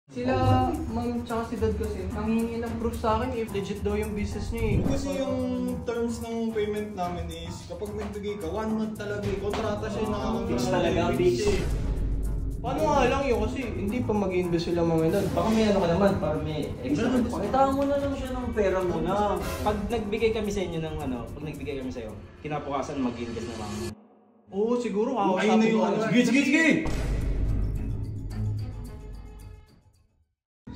Sila, ma'am, tsaka si dad kasi, nanghingi ng proof sa akin if legit daw yung business niya eh. Kasi yung terms ng payment namin is, kapag nagbigay ka, 1 month talaga eh. Kontrata siya yung Fix talaga, fix. Paano nga lang yun kasi hindi pa mag-invest sila mga dad. Baka may ano ka naman, para may extra. Pakitaan mo na lang siya ng pera mo na. Pag nagbigay kami sa inyo ng pag nagbigay kami sa iyo, kinabukasan mag-invest na lang. Oo, siguro Ayun na yung ano. Sige!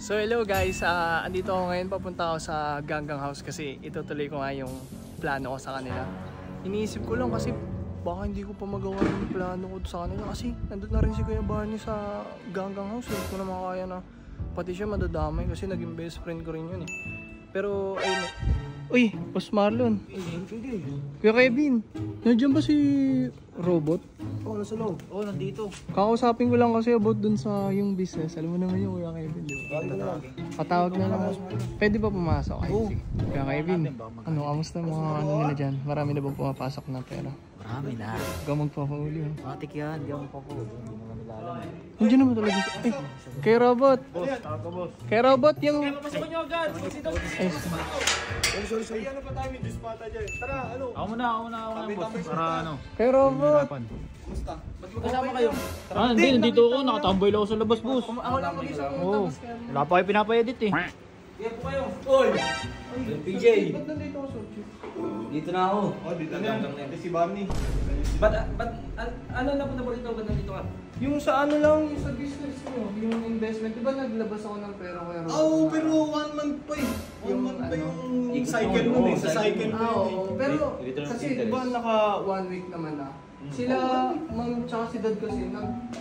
So hello guys, andito ako ngayon, papunta ako sa Ganggang House kasi itutuloy ko nga yung plano ko sa kanila. Iniisip ko lang kasi baka hindi ko pa magawa yung plano ko sa kanila kasi nandun na rin si Kuya Barney sa Ganggang House. Hindi ko na makakaya na pati siya madadamay kasi naging best friend ko rin yun eh. Pero ayun, uy, Boss Marlon, Kuya Kevin, nandiyan ba si Robot? Oo, nasa loob. Oo, nandito. Kakausapin ko lang kasi about dun sa yung business. Alam mo naman yung Kuya Kevin, di ba? Patawag na lang. Pwede ba pumasok? Ay, sige. Kuya Kevin, ano, kamusta mga ano nila dyan? Marami na bang pumapasok ng pera? Marami na. Huwag ka magpapahuli. Matik yan, di ako papahuli. Hindi mo namin alam. Nandiyan naman talaga siya. Ay, kay Robot. Kay Robot yung... Pasok nyo agad! Ay, Sorry. Ano pa tayo, may dispata dyan. Tara, ano? Ako muna, boss. Para ano? kay Robot. Kumusta? Ba't Kasama kayo? Hindi, nandito ako. Nakatambay lang ako sa labas, boss. Ako lang mag-isa mo. Oo. Wala pa kayo pinapa-edit eh. Kaya po kayo! Oy! PJ! Ba't nandito ako, Sochi? Dito na ako. Oh, dito na yan. Ito si Barney. Ano napunta mo rito? Ba't nandito ka? Yung sa ano lang, yung sa business mo, yung investment. Diba naglabas ako ng pera kay Robot? Oo, pero 1 month pa eh. 1 month pa yung cycle mo eh. Sa cycle mo yun eh. Pero Return of kasi interest. diba naka 1 week naman na. Sila, ma'am, tsaka si dad kasi,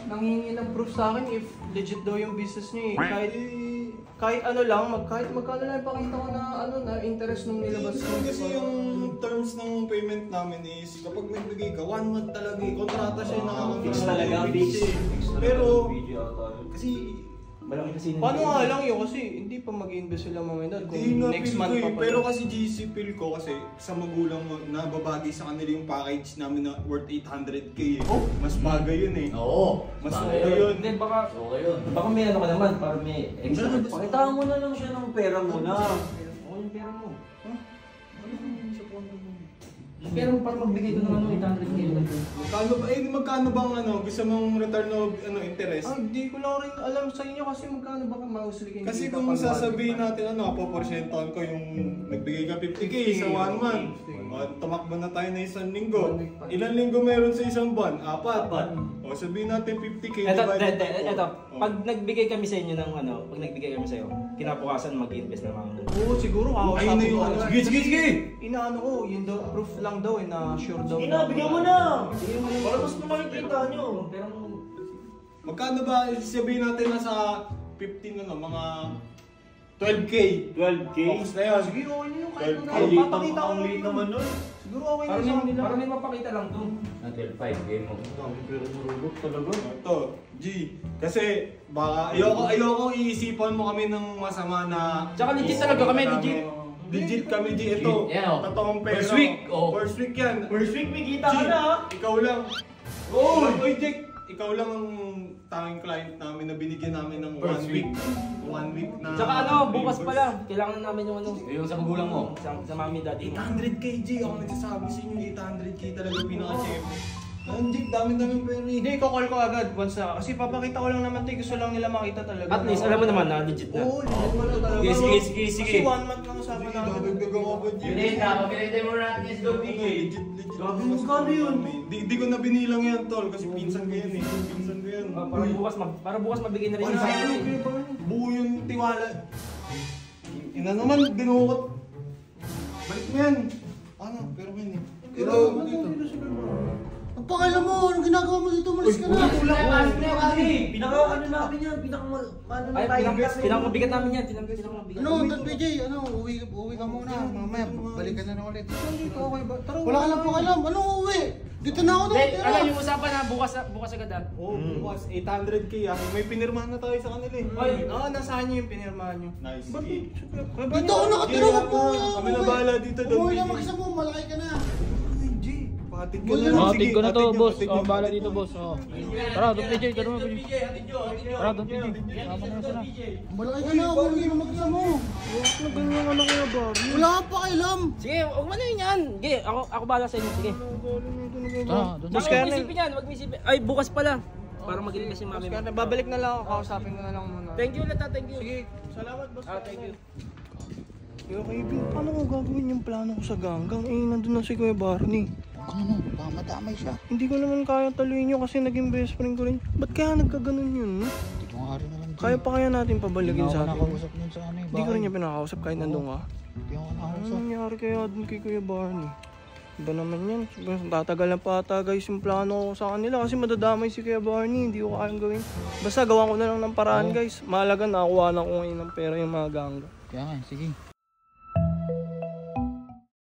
nanghingi ng proof sa akin if legit daw yung business niya eh. Kahit ano lang, kahit magkano lang ipakita ko na ano na interest nung nilabas ko. Kasi yung terms ng payment namin is, kapag nagbigay ka, 1 month talaga eh. Kontrata siya yung Fix talaga, fix. Pero, kasi, Malaki kasi Paano nga lang yun kasi hindi pa mag-invest sila mga dad kung hindi na next feel month ko pa eh. pa. Pero kasi GC feel ko kasi sa magulang mo, nababagay sa kanila yung package namin na worth 800k eh. Oh? Mas bagay yun eh. Oo. Mas okay yun. Hindi, baka... Okay yun. Baka may ano ka naman, para may extra. Pakitaan mo na lang siya ng pera mo na. Oo, yung pera mo. Pero para magbigay doon ng 800k. Magkano bang ano, gusto mong return of interest? Hindi ko lang rin alam sa inyo kasi magkano baka mausli kayo. Kasi kung sasabihin natin ano, paporsyentahan ko yung nagbigay ka 50k sa 1 month. Tumakbo na tayo na 1 linggo. Ilang linggo meron sa isang buwan? 4. O sabihin natin 50k Ito, pag nagbigay kami sa inyo ng pag nagbigay kami sa iyo, kinabukasan mag-invest na lang. Oo, siguro Ayun na yung ano. Sige! Inaano ko, yun daw, proof lang daw eh, na sure daw. Bigyan mo na! Para mas makikita nyo. Pero Magkano ba sabihin natin na sa 15 ano, mga 12k? 12k? Focus na yan. Sige, okay na yun. Kahit Ay, na papakita ko ang lang late yun. naman nun. Siguro okay na sa kanila. Para may mapakita lang doon. Until 5 game mo. Pero marulog talaga. Ito, G. Kasi baka ayoko iisipan mo kami ng masama na... Tsaka legit talaga kami, legit. Legit kami, G. Ito, Legit, yan, oh. totoong pera. First week, oh. First week yan. First week may kita G, ka na ha? ikaw lang. Oo! Oy, Jake, ikaw lang ang tanging client namin na binigyan namin ng First 1 week. 1 week na... Tsaka bukas pa lang. Kailangan na namin yung Yung sa magulang mo. Sa mami, daddy mo. 800k, G. Ako nagsasabi sa inyo, 800k talaga pinaka-chef. Jake, dami-daming pera eh. Hindi, call ko agad once na. Kasi papakita ko lang naman tayo, gusto lang nila makita talaga. At least, alam mo naman na legit na. Oo, legit mo na talaga. Sige. Kasi 1 month lang usapan natin. Dadagdagan ako, G. Pinintay mo natin yung slow PK. Legit. Grabe, magkano yun? Di ko na binilang yan, tol. Kasi pinsan ko yan eh. Pinsan ko yan. Para bukas mabigay na rin Ay, yung sabi sa'yo. ko, buo yung tiwala. Ina naman, dinukot. Balik mo yan. Ano? Pero yan eh. Pero dito. Ang pakialam mo, anong ginagawa mo dito? Malis ka na. Pinaka-ano namin yan, Ay, pinakamabigat namin yan. Pinakamabigat. Ano, Dad PJ, uwi ka muna. Mamaya, balik ka na lang ulit. Dito, okay ba? Tara, Wala ka lang pakialam. Ano uwi? Dito na ako Hindi, daw. alam yung usapan na bukas agad ah. Oo, bukas. 800k ah. May pinirmahan na tayo sa kanila eh. Ay, nasaan nyo yung pinirmahan nyo? Nice. Ba't Sige. Dito ako nakatira. Huwag mo Kami na bahala dito, Dad Umuwi PJ. na mag-isa mo, malaki ka na. G, Hatid ko na lang. Hatid ko na to, hatid niyo, boss. hatid Oh, niyo, bahala hatid dito, niyo. boss. Oh. Tara, Don PJ, tara mo, PJ. Tara, Don PJ. Tama na sila. Malaki ka na, huwag mo mag-isa mo. Ano ganyan ka na kaya Barney? Wala ka pa kailam. Sige, huwag mo na yun yan. Sige, ako bahala sa inyo. Sige. Tara, Don Boss, PJ. kaya Huwag mo isipin yan, huwag mo isipin. Ay, bukas pala. Para magiling kasi mami mo. Kaya babalik na lang ako, kausapin ko na lang muna. Thank you ulit ha, thank you. Sige, salamat boss. Thank you. Okay, Bin, paano ko gagawin yung plano ko sa ganggang? Eh, nandun na si Kuya Barney. Ano, baka madamay siya. Hindi ko naman kaya taluin yun kasi naging best friend ko rin. Ba't kaya nagkaganon yun? Hindi ko nga rin alam. Kaya pa kaya natin pabaligin sa atin? Nakausap nun sa ano eh. Hindi ko rin niya pinakausap kahit nandun ka. Hindi ako Ano nakausap. nangyari kaya dun kay Kuya Barney? Iba naman yan. Tatagal na pa ata guys yung plano ko sa kanila kasi madadamay si Kuya Barney. Hindi ko kayang gawin. Basta gawan ko na lang ng paraan guys. Mahalaga nakuha na ko ngayon ng pera yung mga gangga. Kaya nga, sige.